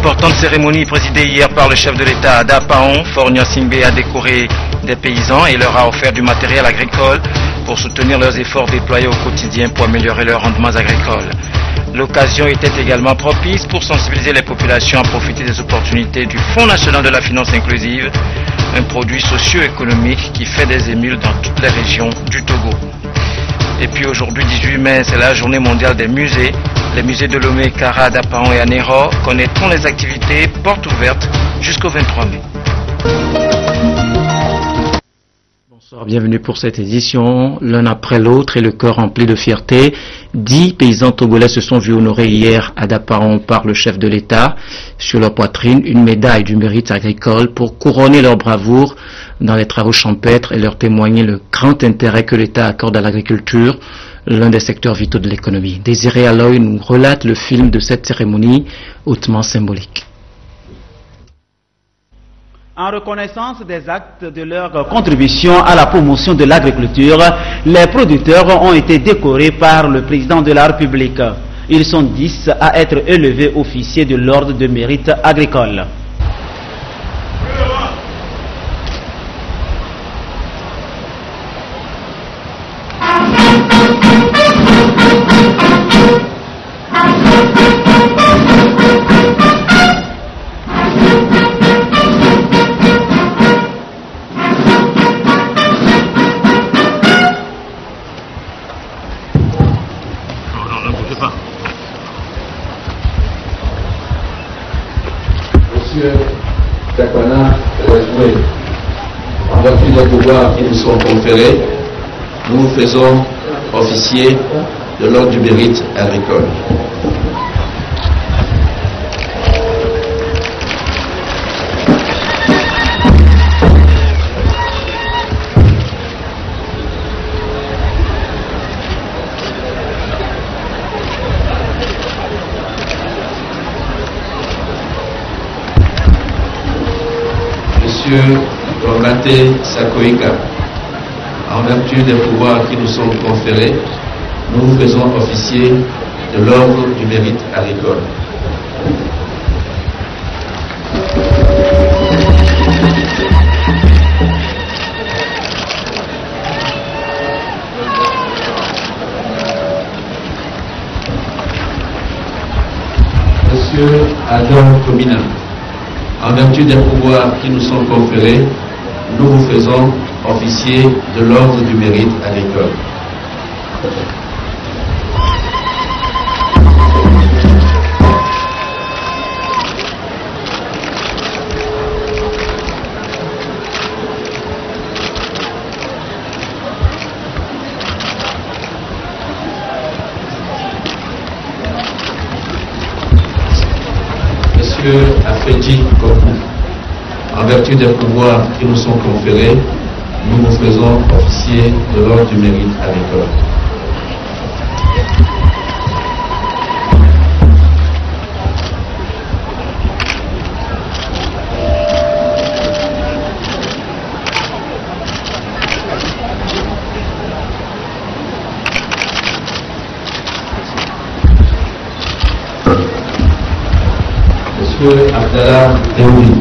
Importante cérémonie présidée hier par le chef de l'État Ada Paon. Faure Gnassingbé a décoré des paysans et leur a offert du matériel agricole pour soutenir leurs efforts déployés au quotidien pour améliorer leurs rendements agricoles. L'occasion était également propice pour sensibiliser les populations à profiter des opportunités du Fonds national de la finance inclusive, un produit socio-économique qui fait des émules dans toutes les régions du Togo. Et puis aujourd'hui, 18 mai, c'est la journée mondiale des musées. Les musées de Lomé, Kara, Dapaon et Anéro connaîtront les activités portes ouvertes jusqu'au 23 mai. Bonsoir, bienvenue pour cette édition. L'un après l'autre et le cœur rempli de fierté, 10 paysans togolais se sont vus honorer hier à Dapaon par le chef de l'État. Sur leur poitrine, une médaille du mérite agricole pour couronner leur bravoure dans les travaux champêtres et leur témoigner le grand intérêt que l'État accorde à l'agriculture, l'un des secteurs vitaux de l'économie. Désiré Aloy nous relate le film de cette cérémonie hautement symbolique. En reconnaissance des actes de leur contribution à la promotion de l'agriculture, les producteurs ont été décorés par le président de la République. Ils sont 10 à être élevés officiers de l'ordre de mérite agricole. Monsieur Takwana Rajoué, en vertu des pouvoirs qui nous sont conférés, nous vous faisons officier de l'ordre du mérite agricole. Monsieur Romate Sakoïka, en vertu des pouvoirs qui nous sont conférés, nous vous faisons officier de l'ordre du mérite agricole. Monsieur Adam Komina, en vertu des pouvoirs qui nous sont conférés, nous vous faisons officier de l'ordre du mérite agricole. Monsieur Afedji Kokou, en vertu des pouvoirs qui nous sont conférés, nous vous faisons officier de l'ordre du mérite agricole. Monsieur Abdallah Deoui,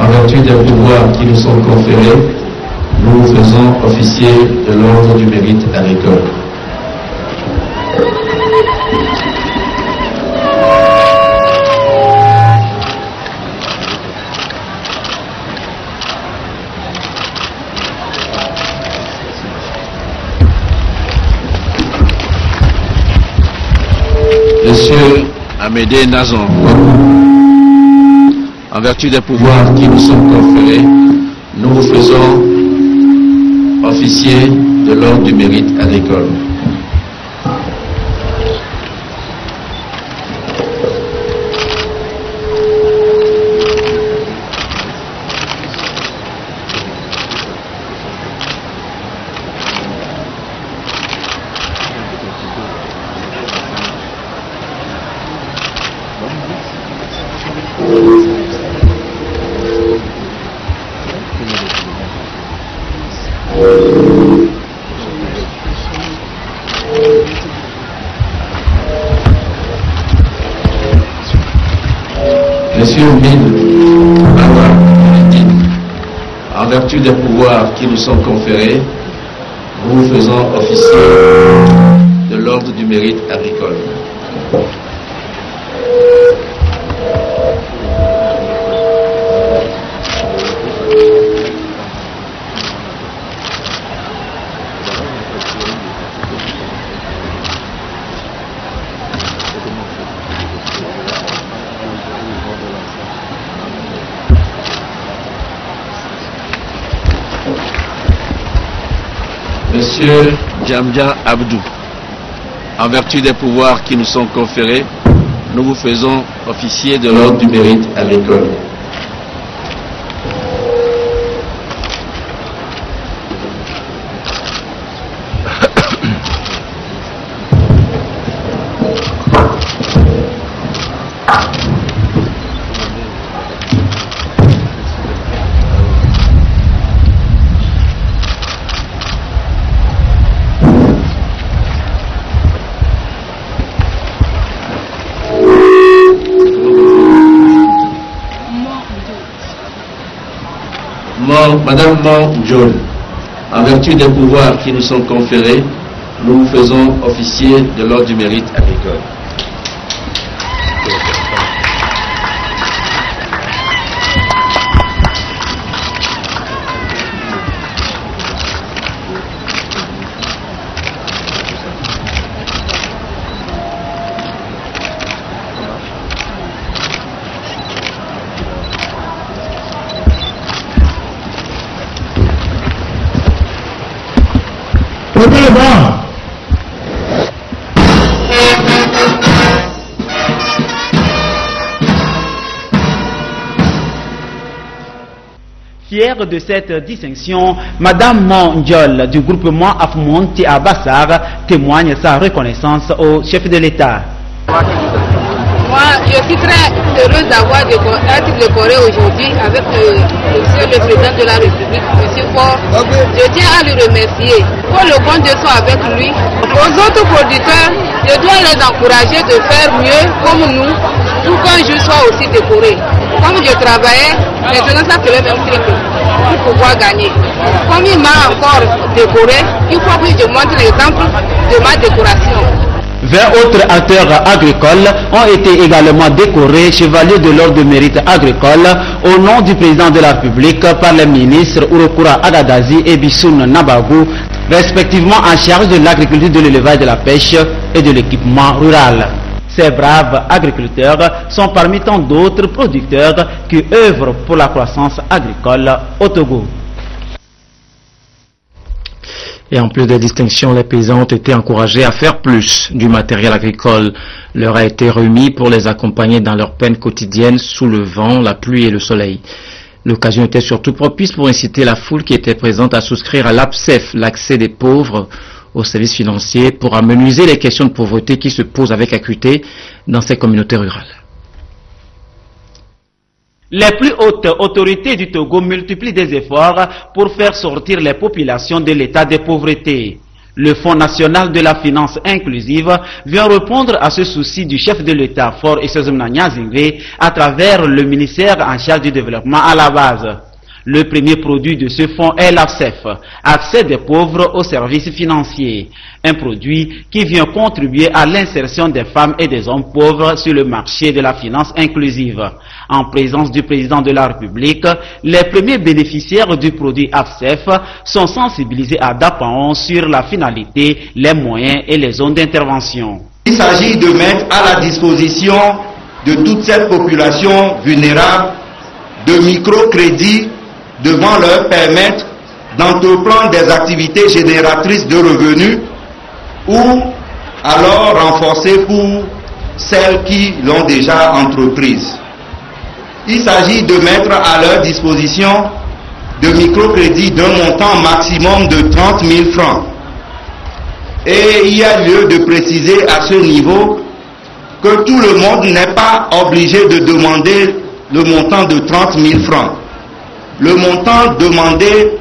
en vertu des pouvoirs qui nous sont conférés, nous vous faisons officier de l'ordre du mérite agricole. Monsieur Amédée Nazon, en vertu des pouvoirs qui nous sont conférés, nous vous faisons officier de l'ordre du mérite agricole. Monsieur Mille Awa, en vertu des pouvoirs qui nous sont conférés, nous vous faisons officier de l'ordre du mérite agricole. Monsieur Djamdja Abdou, en vertu des pouvoirs qui nous sont conférés, nous vous faisons officier de l'ordre du mérite agricole. Madame Mon, en vertu des pouvoirs qui nous sont conférés, nous vous faisons officier de l'ordre du mérite agricole. Fière de cette distinction, Madame Mondiol du groupement Afmonti à Bassar témoigne sa reconnaissance au chef de l'État. Moi, je suis très heureuse d'avoir été décorée aujourd'hui avec monsieur le président de la République, monsieur Faure. Je tiens à le remercier. Pour le compte de soi avec lui. Aux autres producteurs, je dois les encourager de faire mieux comme nous, pour qu'un jour soit aussi décoré. Comme je travaillais, maintenant ça fait le même truc pour pouvoir gagner. Comme il m'a encore décoré, il faut que je montre l'exemple de ma décoration. 20 autres acteurs agricoles ont été également décorés chevaliers de l'ordre de mérite agricole au nom du président de la République par les ministres Urokura Agadazi et Bissoun Nabagou, respectivement en charge de l'agriculture, de l'élevage, de la pêche et de l'équipement rural. Ces braves agriculteurs sont parmi tant d'autres producteurs qui œuvrent pour la croissance agricole au Togo. Et en plus des distinctions, les paysans ont été encouragés à faire plus. Du matériel agricole leur a été remis pour les accompagner dans leur peine quotidienne sous le vent, la pluie et le soleil. L'occasion était surtout propice pour inciter la foule qui était présente à souscrire à l'APSEF, l'accès des pauvres aux services financiers, pour amenuiser les questions de pauvreté qui se posent avec acuité dans ces communautés rurales. Les plus hautes autorités du Togo multiplient des efforts pour faire sortir les populations de l'état de pauvreté. Le Fonds national de la finance inclusive vient répondre à ce souci du chef de l'État, Faure Essozumna Nyazingbe, à travers le ministère en charge du développement à la base. Le premier produit de ce fonds est l'APSEF, accès des pauvres aux services financiers. Un produit qui vient contribuer à l'insertion des femmes et des hommes pauvres sur le marché de la finance inclusive. En présence du président de la République, les premiers bénéficiaires du produit APSEF sont sensibilisés à Dapaon sur la finalité, les moyens et les zones d'intervention. Il s'agit de mettre à la disposition de toute cette population vulnérable de microcrédits devant leur permettre d'entreprendre des activités génératrices de revenus ou alors renforcer pour celles qui l'ont déjà entreprises. Il s'agit de mettre à leur disposition de microcrédits d'un montant maximum de 30 000 francs. Et il y a lieu de préciser à ce niveau que tout le monde n'est pas obligé de demander le montant de 30 000 francs. Le montant demandé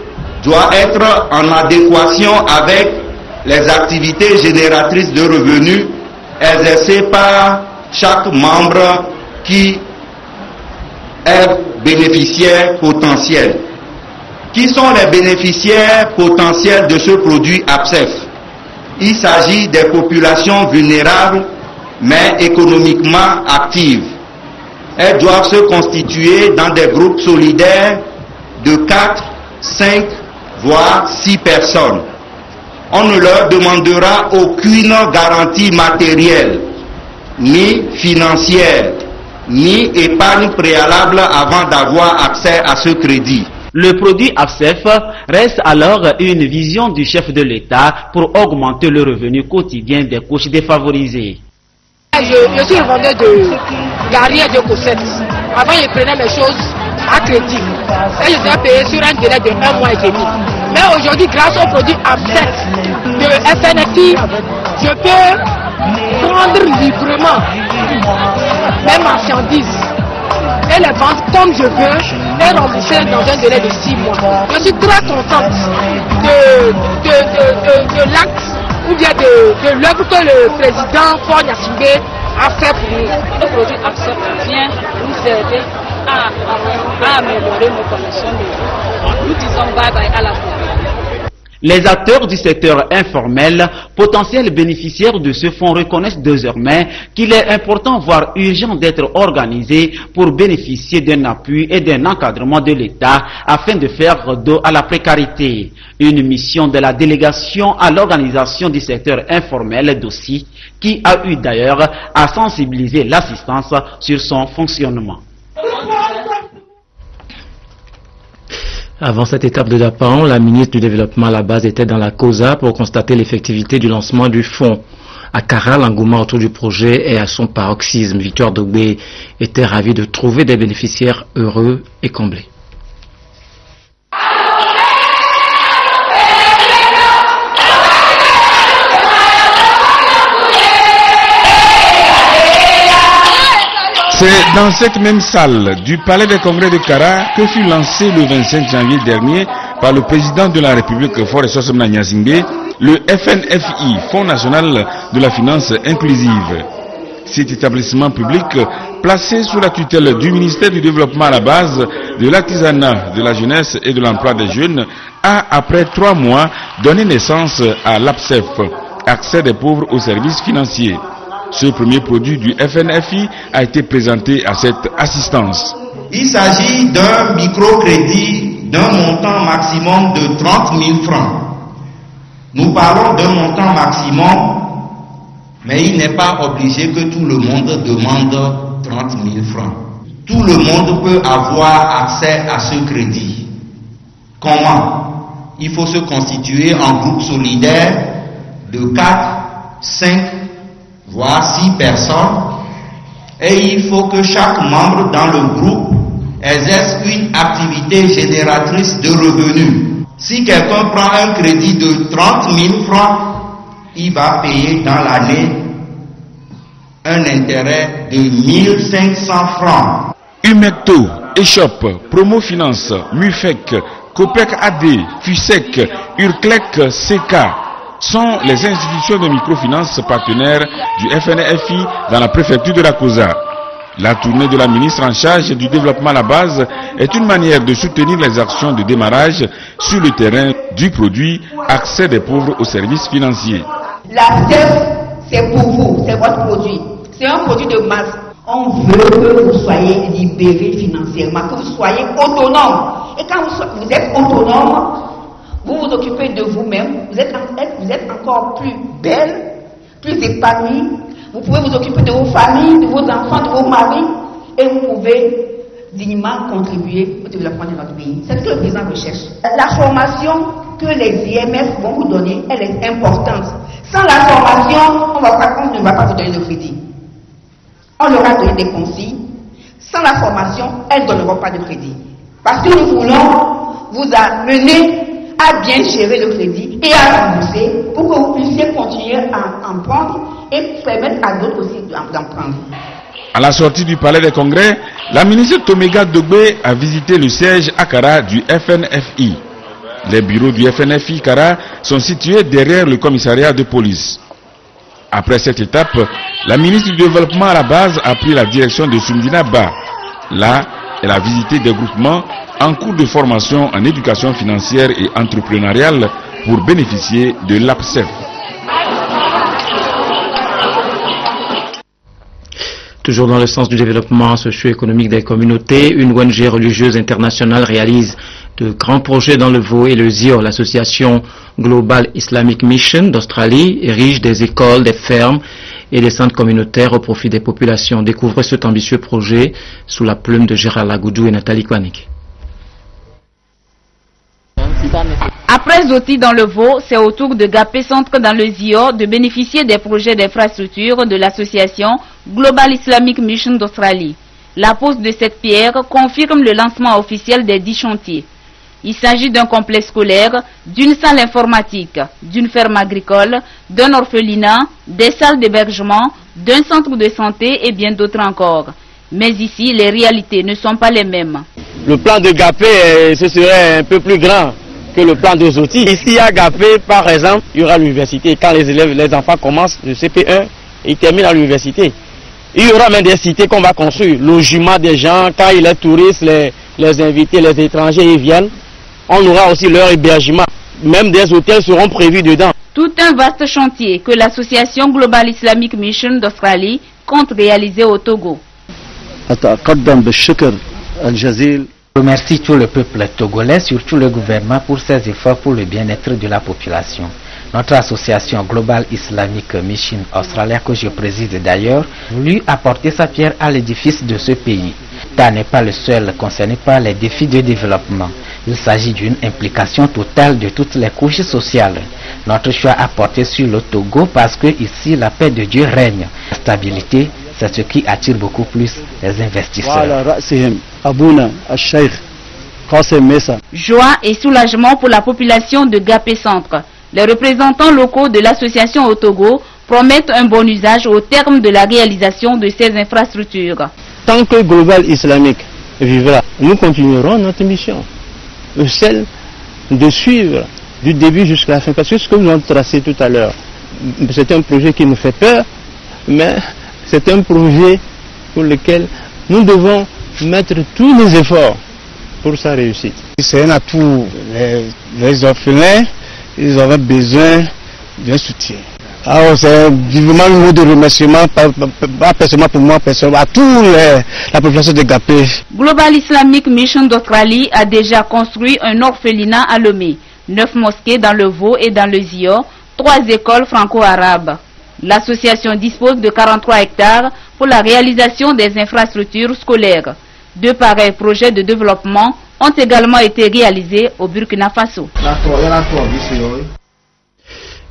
doit être en adéquation avec les activités génératrices de revenus exercées par chaque membre qui est bénéficiaire potentiel. Qui sont les bénéficiaires potentiels de ce produit ABSEF? Il s'agit des populations vulnérables mais économiquement actives. Elles doivent se constituer dans des groupes solidaires de 4, 5, voire 6 personnes. On ne leur demandera aucune garantie matérielle, ni financière, ni épargne préalable avant d'avoir accès à ce crédit. Le produit ABSEF reste alors une vision du chef de l'État pour augmenter le revenu quotidien des couches défavorisées. Je suis le vendeur de galeries de Cosette. Avant, je prenais les choses à crédit. Et je dois payer sur un délai de 1 mois et demi. Mais aujourd'hui, grâce au produit ABSEF de FNFI, je peux prendre librement mes marchandises et les vendre comme je veux et rembourser dans un délai de 6 mois. Je suis très contente de l'acte ou bien de l'œuvre que le président Faure Gnassingbé a fait pour nous. Le produit ABSEF vient nous aider à améliorer nos conditions de vie. Nous disons bye bye à la pauvreté. Les acteurs du secteur informel, potentiels bénéficiaires de ce fonds, reconnaissent désormais qu'il est important, voire urgent, d'être organisés pour bénéficier d'un appui et d'un encadrement de l'État afin de faire dos à la précarité. Une mission de la délégation à l'organisation du secteur informel d'OSI, qui a eu d'ailleurs à sensibiliser l'assistance sur son fonctionnement. Avant cette étape de Dapaon, la ministre du Développement à la base était dans la COSA pour constater l'effectivité du lancement du fonds. À Kara, l'engouement autour du projet est à son paroxysme. Victoire Dogbé était ravi de trouver des bénéficiaires heureux et comblés. C'est dans cette même salle du Palais des Congrès de Kara que fut lancé le 25 janvier dernier par le président de la République Faure Gnassingbé le FNFI, Fonds national de la finance inclusive. Cet établissement public, placé sous la tutelle du ministère du Développement à la base, de l'artisanat, de la jeunesse et de l'emploi des jeunes, a, après 3 mois, donné naissance à l'ABSEF, accès des pauvres aux services financiers. Ce premier produit du FNFI a été présenté à cette assistance. Il s'agit d'un microcrédit d'un montant maximum de 30 000 francs. Nous parlons d'un montant maximum, mais il n'est pas obligé que tout le monde demande 30 000 francs. Tout le monde peut avoir accès à ce crédit. Comment? Il faut se constituer en groupe solidaire de 4, 5, voire 6 personnes, et il faut que chaque membre dans le groupe exerce une activité génératrice de revenus. Si quelqu'un prend un crédit de 30 000 francs, il va payer dans l'année un intérêt de 1 500 francs. Humecto, Echop, Promo Finance, Mufec, Copec AD, Fusec, Urclec, CK sont les institutions de microfinance partenaires du FNFI dans la préfecture de la COSA. La tournée de la ministre en charge du développement à la base est une manière de soutenir les actions de démarrage sur le terrain du produit accès des pauvres aux services financiers. L'ABSEF, c'est pour vous, c'est votre produit. C'est un produit de masse. On veut que vous soyez libérés financièrement, que vous soyez autonomes. Et quand vous êtes autonome, vous vous occupez de vous-même, vous êtes encore plus belle, plus épanouie. Vous pouvez vous occuper de vos familles, de vos enfants, de vos maris, et vous pouvez dignement contribuer au développement de notre pays. C'est ce que le président recherche. La formation que les IMF vont vous donner, elle est importante. Sans la formation, on ne va pas vous donner de crédit. On leur a donné des consignes. Sans la formation, elles ne donneront pas de crédit. Parce que nous voulons vous amener à bien gérer le crédit et à rembourser pour que vous puissiez continuer à en prendre et permettre à d'autres aussi d'en prendre. À la sortie du Palais des Congrès, la ministre Tomega Dogbé a visité le siège à Kara du FNFI. Les bureaux du FNFI Kara sont situés derrière le commissariat de police. Après cette étape, la ministre du Développement à la base a pris la direction de Sumdina Ba. Là, Elle a visité des groupements en cours de formation en éducation financière et entrepreneuriale pour bénéficier de l'APSEF. Toujours dans le sens du développement socio-économique des communautés, une ONG religieuse internationale réalise de grands projets dans le Vaud et le ZIO. L'association Global Islamic Mission d'Australie érige des écoles, des fermes et des centres communautaires au profit des populations. Découvrez cet ambitieux projet sous la plume de Gérard Lagoudou et Nathalie Kwanik. Après Zoti dans le Vaud, c'est au tour de Gapé Centre dans le ZIO de bénéficier des projets d'infrastructure de l'association Global Islamic Mission d'Australie. La pose de cette pierre confirme le lancement officiel des 10 chantiers. Il s'agit d'un complexe scolaire, d'une salle informatique, d'une ferme agricole, d'un orphelinat, des salles d'hébergement, d'un centre de santé et bien d'autres encore. Mais ici, les réalités ne sont pas les mêmes. Le plan de Gapé, ce serait un peu plus grand que le plan de Zoti. Ici à Gapé, par exemple, il y aura l'université. Quand les enfants commencent le CP1, ils terminent à l'université. Il y aura même des cités qu'on va construire. Logement des gens, quand il est touristes, les invités, les étrangers, ils viennent. On aura aussi leur hébergement. Même des hôtels seront prévus dedans. Tout un vaste chantier que l'association Global Islamic Mission d'Australie compte réaliser au Togo. Je remercie tout le peuple togolais, surtout le gouvernement, pour ses efforts pour le bien-être de la population. Notre association Global Islamic Mission Australia, que je préside d'ailleurs, voulu apporter sa pierre à l'édifice de ce pays. L'État n'est pas le seul concerné par les défis de développement. Il s'agit d'une implication totale de toutes les couches sociales. Notre choix a porté sur le Togo parce que ici la paix de Dieu règne. La stabilité, c'est ce qui attire beaucoup plus les investisseurs. Joie et soulagement pour la population de Gapé Centre. Les représentants locaux de l'association au Togo promettent un bon usage au terme de la réalisation de ces infrastructures. Tant que Global Islamique vivra, nous continuerons notre mission. Celle de suivre du début jusqu'à la fin. Parce que ce que nous avons tracé tout à l'heure, c'est un projet qui nous fait peur, mais c'est un projet pour lequel nous devons mettre tous les efforts pour sa réussite. C'est un atout. Les orphelins, ils avaient besoin d'un soutien. Alors c'est vivement le mot de remerciement, pas personnellement pour moi, personnellement, à toute la population de Gapé. Global Islamic Mission d'Australie a déjà construit un orphelinat à Lomé, 9 mosquées dans le Vaud et dans le ZIO, 3 écoles franco-arabes. L'association dispose de 43 hectares pour la réalisation des infrastructures scolaires. 2 pareils projets de développement ont également été réalisés au Burkina Faso.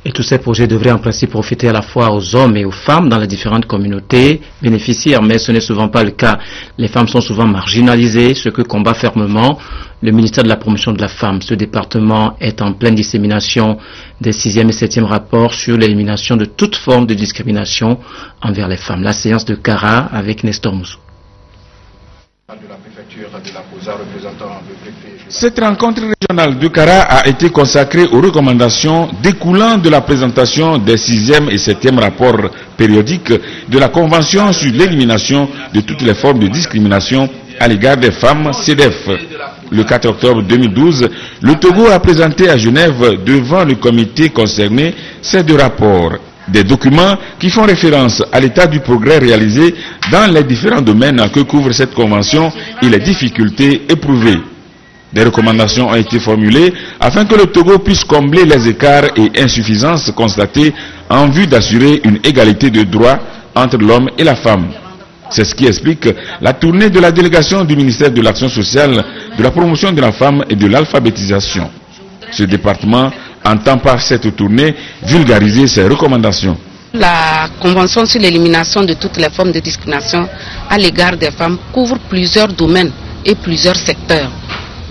Et tous ces projets devraient en principe profiter à la fois aux hommes et aux femmes dans les différentes communautés bénéficiaires, mais ce n'est souvent pas le cas. Les femmes sont souvent marginalisées, ce que combat fermement le ministère de la Promotion de la Femme. Ce département est en pleine dissémination des 6e et 7e rapports sur l'élimination de toute forme de discrimination envers les femmes. La séance de Kara avec Nestor Moussou. Cette rencontre régionale de Kara a été consacrée aux recommandations découlant de la présentation des 6e et 7e rapports périodiques de la Convention sur l'élimination de toutes les formes de discrimination à l'égard des femmes, CEDEF. Le 4 octobre 2012, le Togo a présenté à Genève devant le comité concerné ces 2 rapports. Des documents qui font référence à l'état du progrès réalisé dans les différents domaines que couvre cette convention et les difficultés éprouvées. Des recommandations ont été formulées afin que le Togo puisse combler les écarts et insuffisances constatées en vue d'assurer une égalité de droits entre l'homme et la femme. C'est ce qui explique la tournée de la délégation du ministère de l'Action sociale, de la promotion de la femme et de l'alphabétisation. Ce département entend par cette tournée vulgariser ses recommandations. La Convention sur l'élimination de toutes les formes de discrimination à l'égard des femmes couvre plusieurs domaines et plusieurs secteurs.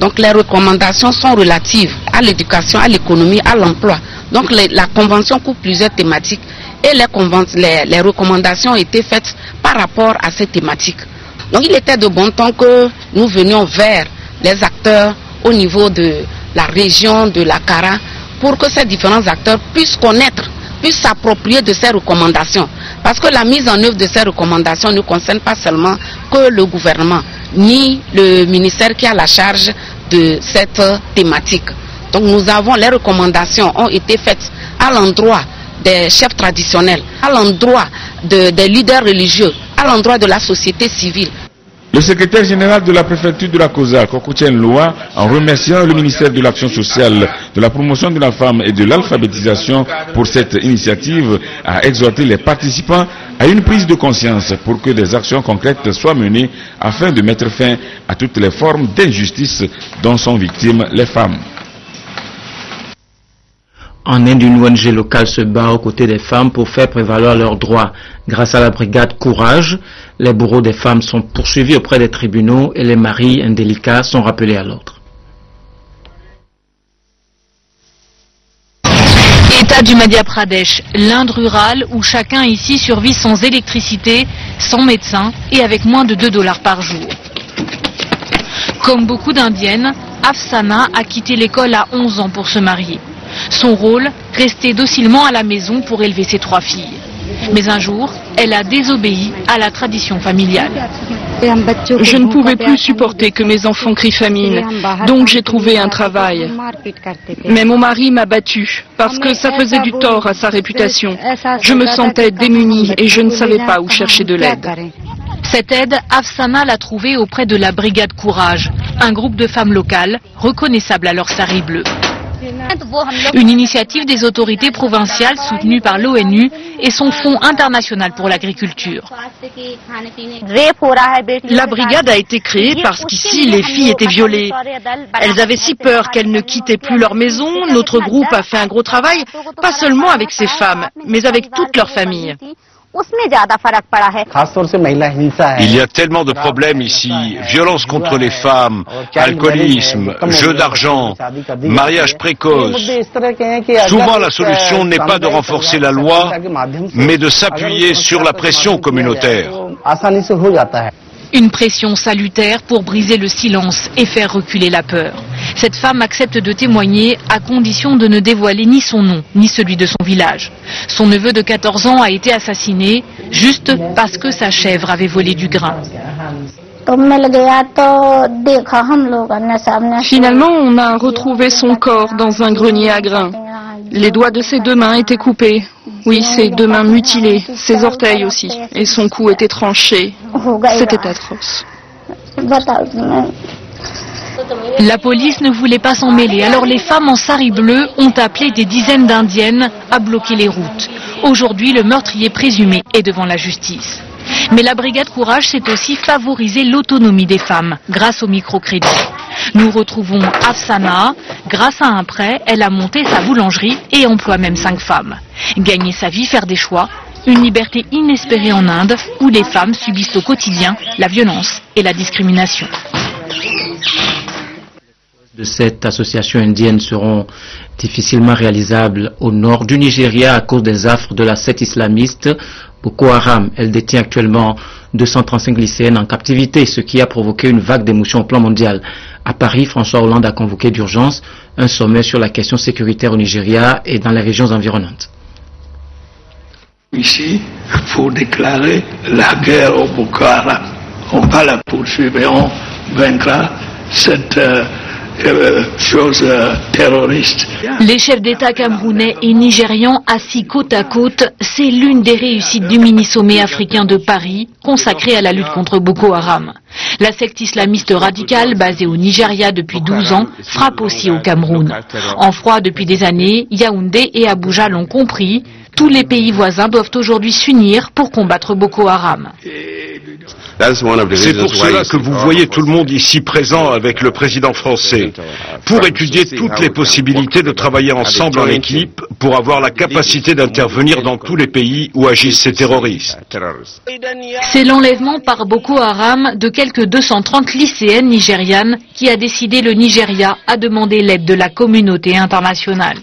Donc les recommandations sont relatives à l'éducation, à l'économie, à l'emploi. Donc la Convention couvre plusieurs thématiques et les recommandations ont été faites par rapport à ces thématiques. Donc il était de bon temps que nous venions vers les acteurs au niveau de la région de la Kara pour que ces différents acteurs puissent connaître, puissent s'approprier de ces recommandations. Parce que la mise en œuvre de ces recommandations ne concerne pas seulement que le gouvernement. ni le ministère qui a la charge de cette thématique. Donc les recommandations ont été faites à l'endroit des chefs traditionnels, à l'endroit des leaders religieux, à l'endroit de la société civile. Le secrétaire général de la préfecture de la COSA, Kokotien Loa, en remerciant le ministère de l'Action sociale, de la promotion de la femme et de l'alphabétisation pour cette initiative, a exhorté les participants à une prise de conscience pour que des actions concrètes soient menées afin de mettre fin à toutes les formes d'injustice dont sont victimes les femmes. En Inde, une ONG locale se bat aux côtés des femmes pour faire prévaloir leurs droits. Grâce à la brigade Courage, les bourreaux des femmes sont poursuivis auprès des tribunaux et les maris indélicats sont rappelés à l'ordre. État du Madhya Pradesh, l'Inde rurale où chacun ici survit sans électricité, sans médecin et avec moins de $2 par jour. Comme beaucoup d'Indiennes, Afsana a quitté l'école à 11 ans pour se marier. Son rôle, rester docilement à la maison pour élever ses 3 filles. Mais un jour, elle a désobéi à la tradition familiale. Je ne pouvais plus supporter que mes enfants crient famine, donc j'ai trouvé un travail. Mais mon mari m'a battue parce que ça faisait du tort à sa réputation. Je me sentais démunie et je ne savais pas où chercher de l'aide. Cette aide, Afsana l'a trouvée auprès de la Brigade Courage, un groupe de femmes locales reconnaissables à leur sari bleu. Une initiative des autorités provinciales soutenue par l'ONU et son Fonds international pour l'agriculture. La brigade a été créée parce qu'ici les filles étaient violées. Elles avaient si peur qu'elles ne quittaient plus leur maison. Notre groupe a fait un gros travail, pas seulement avec ces femmes, mais avec toute leur famille. Il y a tellement de problèmes ici, violence contre les femmes, alcoolisme, jeu d'argent, mariage précoce. Souvent la solution n'est pas de renforcer la loi, mais de s'appuyer sur la pression communautaire. Une pression salutaire pour briser le silence et faire reculer la peur. Cette femme accepte de témoigner à condition de ne dévoiler ni son nom, ni celui de son village. Son neveu de 14 ans a été assassiné juste parce que sa chèvre avait volé du grain. Finalement, on a retrouvé son corps dans un grenier à grains. Les doigts de ses 2 mains étaient coupés. Oui, ses 2 mains mutilées, ses orteils aussi, et son cou était tranché. C'était atroce. La police ne voulait pas s'en mêler, alors les femmes en sari bleu ont appelé des dizaines d'Indiennes à bloquer les routes. Aujourd'hui, le meurtrier présumé est devant la justice. Mais la brigade Courage sait aussi favoriser l'autonomie des femmes grâce au microcrédit. Nous retrouvons Afsana. Grâce à un prêt, elle a monté sa boulangerie et emploie même 5 femmes. Gagner sa vie, faire des choix, une liberté inespérée en Inde où les femmes subissent au quotidien la violence et la discrimination. De cette association indienne seront difficilement réalisables au nord du Nigeria à cause des affres de la secte islamiste Boko Haram. Elle détient actuellement 235 lycéennes en captivité, ce qui a provoqué une vague d'émotion au plan mondial. À Paris, François Hollande a convoqué d'urgence un sommet sur la question sécuritaire au Nigeria et dans les régions environnantes. Ici, il faut déclarer la guerre au Boko Haram. On va la poursuivre et on vaincra cette chose terroriste. Les chefs d'État camerounais et nigérians assis côte à côte, c'est l'une des réussites du mini-sommet africain de Paris, consacré à la lutte contre Boko Haram. La secte islamiste radicale, basée au Nigeria depuis 12 ans, frappe aussi au Cameroun. En froid depuis des années, Yaoundé et Abuja l'ont compris, tous les pays voisins doivent aujourd'hui s'unir pour combattre Boko Haram. C'est pour cela que vous voyez tout le monde ici présent avec le président français, pour étudier toutes les possibilités de travailler ensemble en équipe pour avoir la capacité d'intervenir dans tous les pays où agissent ces terroristes. C'est l'enlèvement par Boko Haram de quelques 230 lycéennes nigérianes qui a décidé le Nigeria à demander l'aide de la communauté internationale.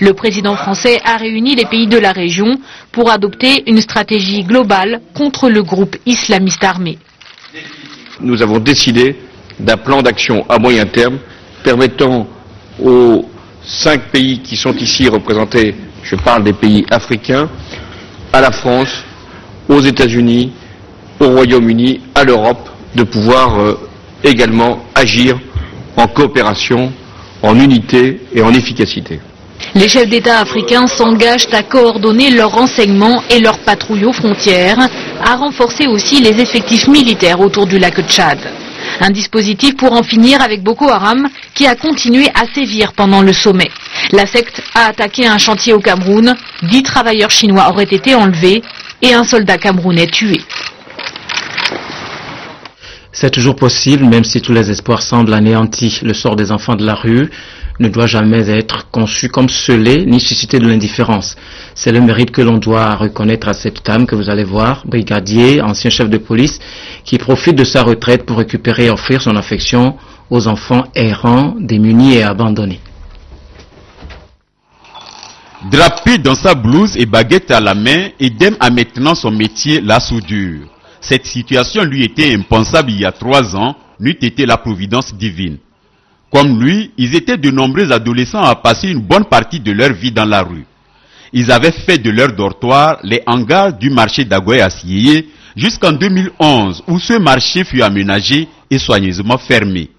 Le président français a réuni les pays de la région pour adopter une stratégie globale contre le groupe islamiste armé. Nous avons décidé d'un plan d'action à moyen terme permettant aux 5 pays qui sont ici représentés, je parle des pays africains, à la France, aux États-Unis, au Royaume-Uni, à l'Europe, de pouvoir également agir en coopération, en unité et en efficacité. Les chefs d'État africains s'engagent à coordonner leurs renseignements et leurs patrouilles aux frontières, à renforcer aussi les effectifs militaires autour du lac Tchad. Un dispositif pour en finir avec Boko Haram qui a continué à sévir pendant le sommet. La secte a attaqué un chantier au Cameroun, 10 travailleurs chinois auraient été enlevés et un soldat camerounais tué. C'est toujours possible, même si tous les espoirs semblent anéantis. Le sort des enfants de la rue ne doit jamais être conçu comme scellé ni susciter de l'indifférence. C'est le mérite que l'on doit reconnaître à cette dame que vous allez voir, brigadier, ancien chef de police, qui profite de sa retraite pour récupérer et offrir son affection aux enfants errants, démunis et abandonnés. Drapé dans sa blouse et baguette à la main, Edem a maintenant son métier, la soudure. Cette situation lui était impensable il y a 3 ans, n'eût été la providence divine. Comme lui, ils étaient de nombreux adolescents à passer une bonne partie de leur vie dans la rue. Ils avaient fait de leur dortoir les hangars du marché d'Agoye à Sieyé jusqu'en 2011 où ce marché fut aménagé et soigneusement fermé.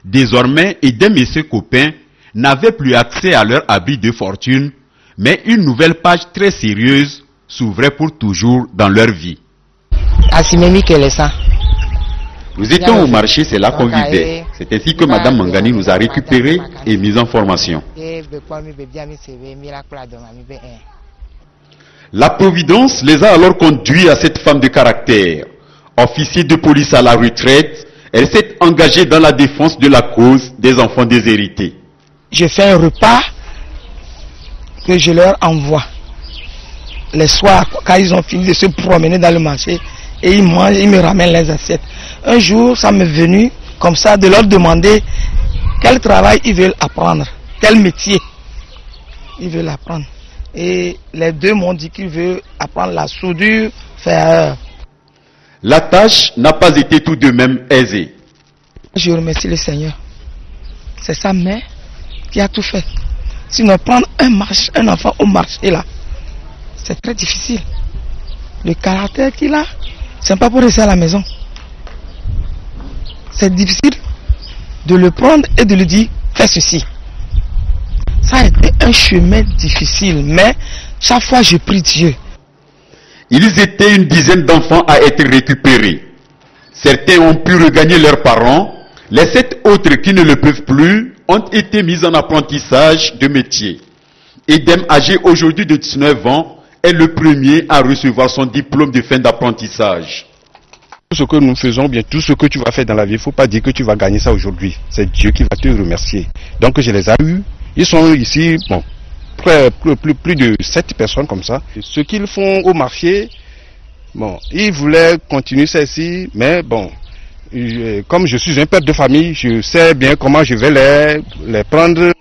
Désormais, Edem et ses copains n'avaient plus accès à leur habit de fortune, mais une nouvelle page très sérieuse s'ouvrait pour toujours dans leur vie. Nous étions au marché, c'est là qu'on vivait. C'est ainsi que Madame Mangani nous a récupérés et mis en formation. La Providence les a alors conduits à cette femme de caractère. Officier de police à la retraite, elle s'est engagée dans la défense de la cause des enfants déshérités. Je fais un repas que je leur envoie. Les soirs, quand ils ont fini de se promener dans le marché, et ils mangent, ils me ramènent les assiettes. Un jour, ça m'est venu comme ça de leur demander quel travail ils veulent apprendre, quel métier ils veulent apprendre. Et les deux m'ont dit qu'ils veulent apprendre la soudure ferreur. La tâche n'a pas été tout de même aisée. Je remercie le Seigneur. C'est sa mère qui a tout fait. Sinon, prendre un enfant au marché là, c'est très difficile. Le caractère qu'il a, c'est pas pour rester à la maison. C'est difficile de le prendre et de lui dire fais ceci. Ça a été un chemin difficile, mais chaque fois je prie Dieu. Ils étaient une dizaine d'enfants à être récupérés. Certains ont pu regagner leurs parents. Les 7 autres qui ne le peuvent plus ont été mis en apprentissage de métier. Edem, âgé aujourd'hui de 19 ans, est le premier à recevoir son diplôme de fin d'apprentissage. Tout ce que nous faisons, bien tout ce que tu vas faire dans la vie, il ne faut pas dire que tu vas gagner ça aujourd'hui. C'est Dieu qui va te remercier. Donc je les ai eus. Ils sont ici, bon, plus de 7 personnes comme ça. Et ce qu'ils font au marché, bon, ils voulaient continuer ça ici, mais bon, comme je suis un père de famille, je sais bien comment je vais les prendre.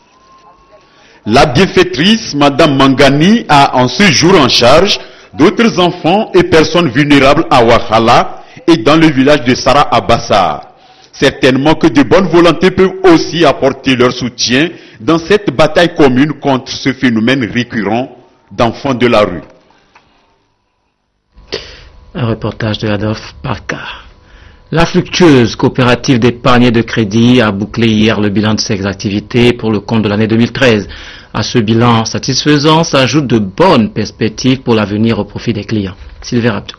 La bienfaitrice, Madame Mangani, a en ce jour en charge d'autres enfants et personnes vulnérables à Ouakhala et dans le village de Sara Abassar. Certainement que de bonnes volontés peuvent aussi apporter leur soutien dans cette bataille commune contre ce phénomène récurrent d'enfants de la rue. Un reportage de Adolphe Parcar. La fructueuse coopérative d'épargne et de crédit a bouclé hier le bilan de ses activités pour le compte de l'année 2013. À ce bilan satisfaisant s'ajoutent de bonnes perspectives pour l'avenir au profit des clients. Sylvain Abdou.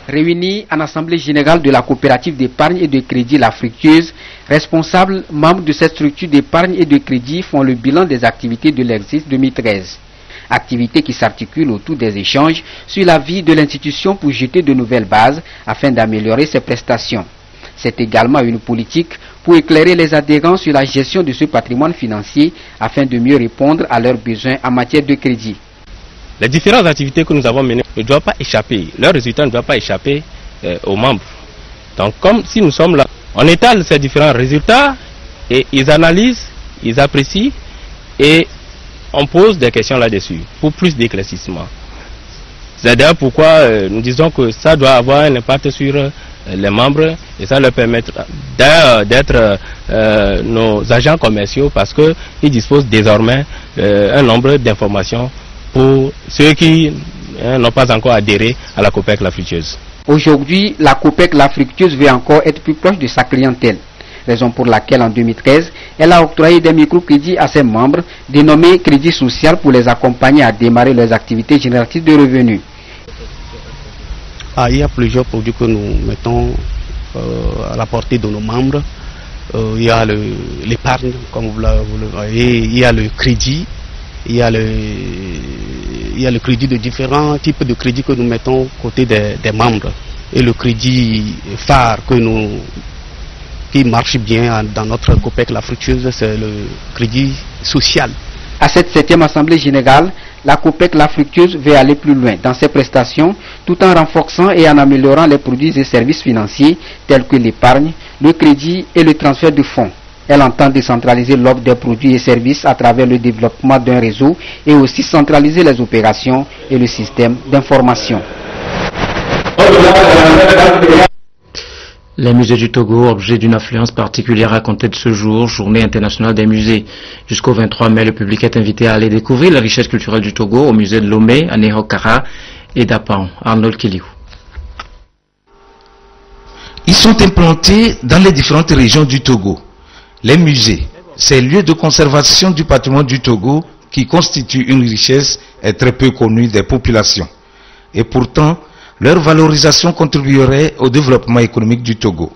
Réunis en assemblée générale de la coopérative d'épargne et de crédit La Fructueuse, responsables membres de cette structure d'épargne et de crédit font le bilan des activités de l'exercice 2013. Activités qui s'articulent autour des échanges sur la vie de l'institution pour jeter de nouvelles bases afin d'améliorer ses prestations. C'est également une politique pour éclairer les adhérents sur la gestion de ce patrimoine financier afin de mieux répondre à leurs besoins en matière de crédit. Les différentes activités que nous avons menées ne doivent pas échapper, leurs résultats ne doivent pas échapper aux membres. Donc comme si nous sommes là, on étale ces différents résultats et ils analysent, ils apprécient et on pose des questions là-dessus pour plus d'éclaircissement. C'est d'ailleurs pourquoi nous disons que ça doit avoir un impact sur les membres et ça leur permettra d'être nos agents commerciaux parce qu'ils disposent désormais un nombre d'informations pour ceux qui n'ont pas encore adhéré à la COPEC La Fructueuse. Aujourd'hui, la COPEC La Fructueuse veut encore être plus proche de sa clientèle. Raison pour laquelle en 2013, elle a octroyé des microcrédits à ses membres, dénommés crédits sociaux, pour les accompagner à démarrer leurs activités génératrices de revenus. Il y a plusieurs produits que nous mettons à la portée de nos membres. Il y a l'épargne, comme vous le voyez, il y a le crédit, il y a le crédit de différents types de crédits que nous mettons côté des membres. Et le crédit phare qui marche bien dans notre COPEC La Fructueuse, c'est le crédit social. À cette 7e Assemblée Générale, la COPEC La Fructueuse veut aller plus loin dans ses prestations tout en renforçant et en améliorant les produits et services financiers tels que l'épargne, le crédit et le transfert de fonds. Elle entend décentraliser l'offre des produits et services à travers le développement d'un réseau et aussi centraliser les opérations et le système d'information. Les musées du Togo, objet d'une affluence particulière à compter de ce jour, journée internationale des musées. Jusqu'au 23 mai, le public est invité à aller découvrir la richesse culturelle du Togo au musée de Lomé, à Nehokara et d'Apaon. Arnold Kiliou. Ils sont implantés dans les différentes régions du Togo. Les musées, ces lieux de conservation du patrimoine du Togo qui constituent une richesse est très peu connue des populations. Et pourtant, leur valorisation contribuerait au développement économique du Togo.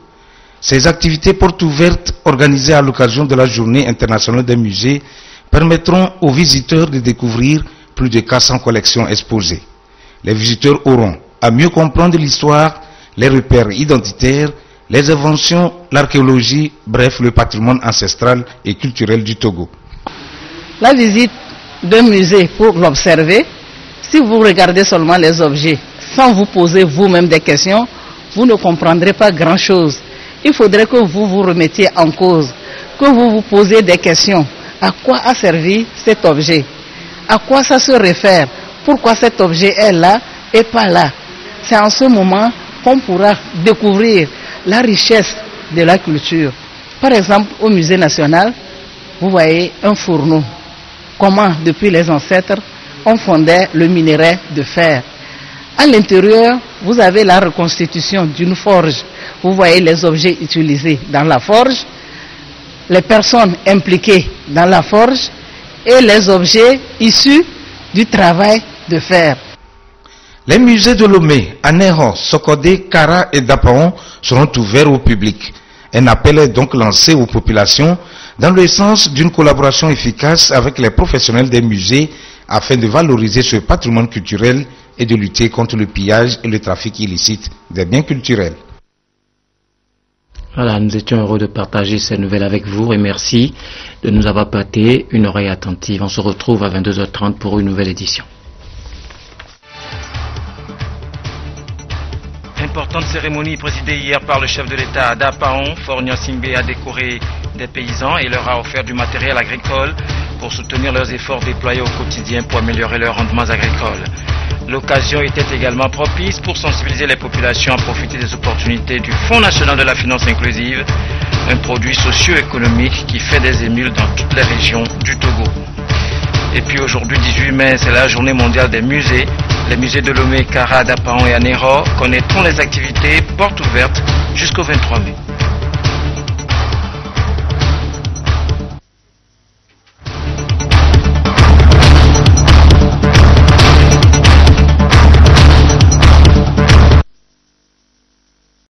Ces activités portes ouvertes organisées à l'occasion de la Journée internationale des musées permettront aux visiteurs de découvrir plus de 400 collections exposées. Les visiteurs auront à mieux comprendre l'histoire, les repères identitaires, les inventions, l'archéologie, bref, le patrimoine ancestral et culturel du Togo. La visite d'un musée pour l'observer, si vous regardez seulement les objets, sans vous poser vous-même des questions, vous ne comprendrez pas grand-chose. Il faudrait que vous vous remettiez en cause, que vous vous posiez des questions. À quoi a servi cet objet? À quoi ça se réfère? Pourquoi cet objet est là et pas là? C'est en ce moment qu'on pourra découvrir la richesse de la culture. Par exemple, au Musée national, vous voyez un fourneau. Comment, depuis les ancêtres, on fondait le minerai de fer. À l'intérieur, vous avez la reconstitution d'une forge. Vous voyez les objets utilisés dans la forge, les personnes impliquées dans la forge et les objets issus du travail de fer. Les musées de Lomé, Aného, Sokodé, Kara et Dapaon seront ouverts au public. Un appel est donc lancé aux populations dans le sens d'une collaboration efficace avec les professionnels des musées afin de valoriser ce patrimoine culturel et de lutter contre le pillage et le trafic illicite des biens culturels. Voilà, nous étions heureux de partager ces nouvelles avec vous et merci de nous avoir prêté une oreille attentive. On se retrouve à 22h30 pour une nouvelle édition. Importante cérémonie présidée hier par le chef de l'État d'Apaon, Faure Gnassingbé a décoré des paysans et leur a offert du matériel agricole pour soutenir leurs efforts déployés au quotidien pour améliorer leurs rendements agricoles. L'occasion était également propice pour sensibiliser les populations à profiter des opportunités du Fonds national de la finance inclusive, un produit socio-économique qui fait des émules dans toutes les régions du Togo. Et puis aujourd'hui, 18 mai, c'est la journée mondiale des musées. Les musées de Lomé, Kara, d'Apaon et Aného connaîtront les activités portes ouvertes jusqu'au 23 mai.